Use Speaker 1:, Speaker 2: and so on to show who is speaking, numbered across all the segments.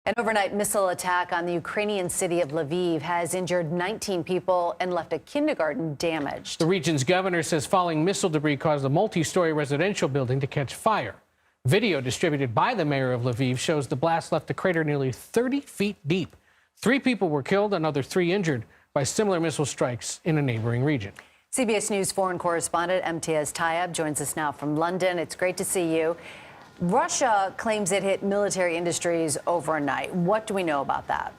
Speaker 1: An overnight missile attack on the Ukrainian city of Lviv has injured 19 people and left a kindergarten damaged.
Speaker 2: The region's governor says falling missile debris caused a multi-story residential building to catch fire. Video distributed by the mayor of Lviv shows the blast left a crater nearly 30 feet deep. 3 people were killed, another 3 injured by similar missile strikes in a neighboring region.
Speaker 1: CBS News foreign correspondent Imtiaz Tyab joins us now from London. It's great to see you. Russia claims it hit military industries overnight. What do we know about that?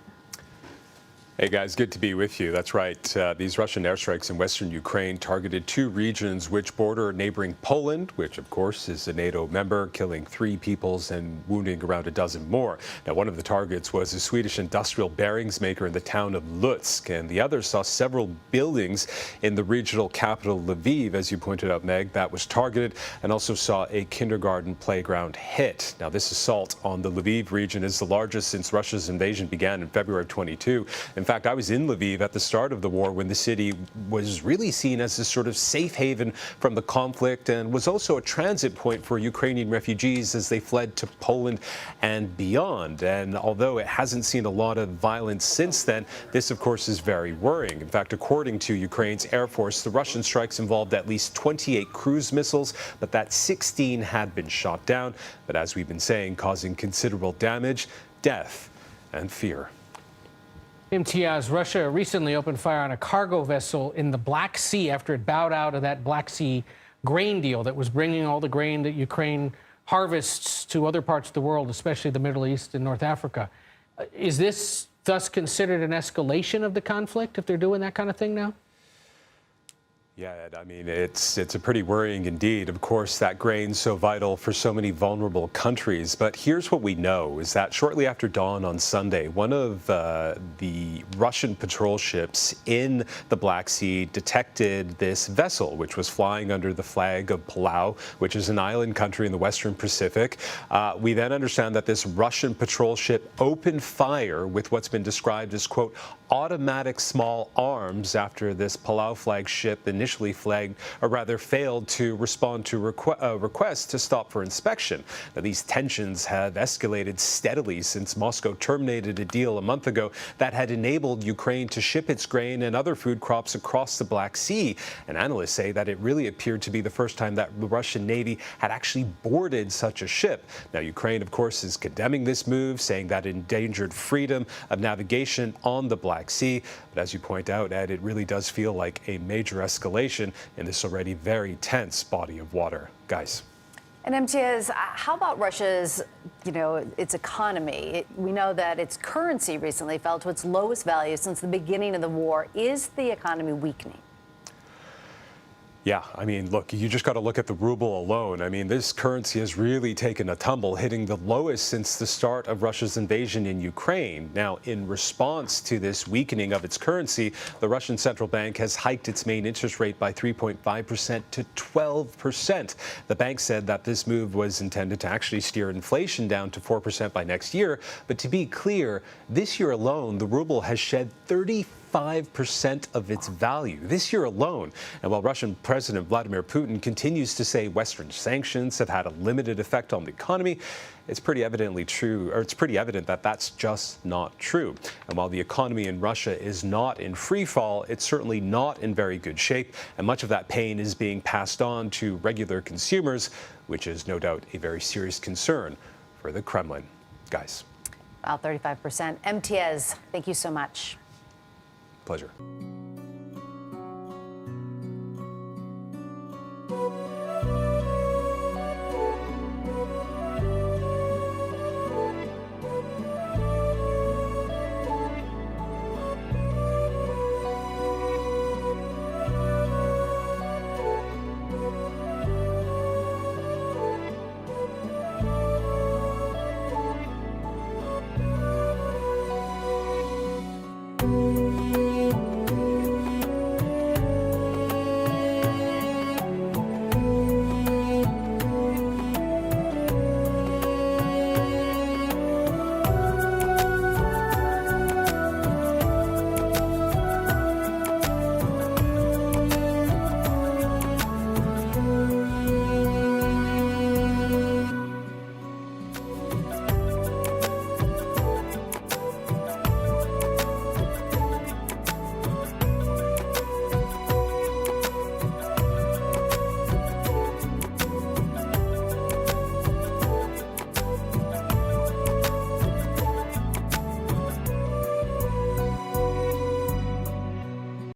Speaker 3: Hey guys, good to be with you. That's right. These Russian airstrikes in western Ukraine targeted 2 regions which border neighboring Poland, which of course is a NATO member, killing 3 people and wounding around a dozen more. Now, one of the targets was a Swedish industrial bearings maker in the town of Lutsk, and the other saw several buildings in the regional capital Lviv, as you pointed out, Meg, that was targeted, and also saw a kindergarten playground hit. Now, this assault on the Lviv region is the largest since Russia's invasion began in February of 22. In fact, I was in Lviv at the start of the war when the city was really seen as a sort of safe haven from the conflict and was also a transit point for Ukrainian refugees as they fled to Poland and beyond. And although it hasn't seen a lot of violence since then, this, of course, is very worrying. In fact, according to Ukraine's Air Force, the Russian strikes involved at least 28 cruise missiles, but that 16 had been shot down. But as we've been saying, causing considerable damage, death, and fear.
Speaker 2: Imtiaz, Russia recently opened fire on a cargo vessel in the Black Sea after it bowed out of that Black Sea grain deal that was bringing all the grain that Ukraine harvests to other parts of the world, especially the Middle East and North Africa. Is this thus considered an escalation of the conflict if they're doing that kind of thing now?
Speaker 3: Yeah, Ed, I mean, it's a pretty worrying indeed. Of course, that grain's so vital for so many vulnerable countries. But here's what we know, is that shortly after dawn on Sunday, one of the Russian patrol ships in the Black Sea detected this vessel, which was flying under the flag of Palau, which is an island country in the Western Pacific. We then understand that this Russian patrol ship opened fire with what's been described as, quote, automatic small arms after this Palau flag ship initially failed to respond to requests to stop for inspection. Now, these tensions have escalated steadily since Moscow terminated a deal a month ago that had enabled Ukraine to ship its grain and other food crops across the Black Sea. And analysts say that it really appeared to be the first time that the Russian Navy had actually boarded such a ship. Now, Ukraine, of course, is condemning this move, saying that it endangered freedom of navigation on the Black Sea. But as you point out, Ed, it really does feel like a major escalation in this already very tense body of water. Guys.
Speaker 1: And Imtiaz, how about Russia's, its economy? We know that its currency recently fell to its lowest value since the beginning of the war. Is the economy weakening?
Speaker 3: Yeah, I mean, look, you just got to look at the ruble alone. I mean, this currency has really taken a tumble, hitting the lowest since the start of Russia's invasion in Ukraine. Now, in response to this weakening of its currency, the Russian central bank has hiked its main interest rate by 3.5% to 12%. The bank said that this move was intended to actually steer inflation down to 4% by next year. But to be clear, this year alone, the ruble has shed 35% of its value this year alone. And while Russian President Vladimir Putin continues to say Western sanctions have had a limited effect on the economy, it's pretty evident that that's just not true. And while the economy in Russia is not in free fall, it's certainly not in very good shape. And much of that pain is being passed on to regular consumers, which is no doubt a very serious concern for the Kremlin. Guys.
Speaker 1: About 35%. Imtiaz, thank you so much.
Speaker 3: Pleasure.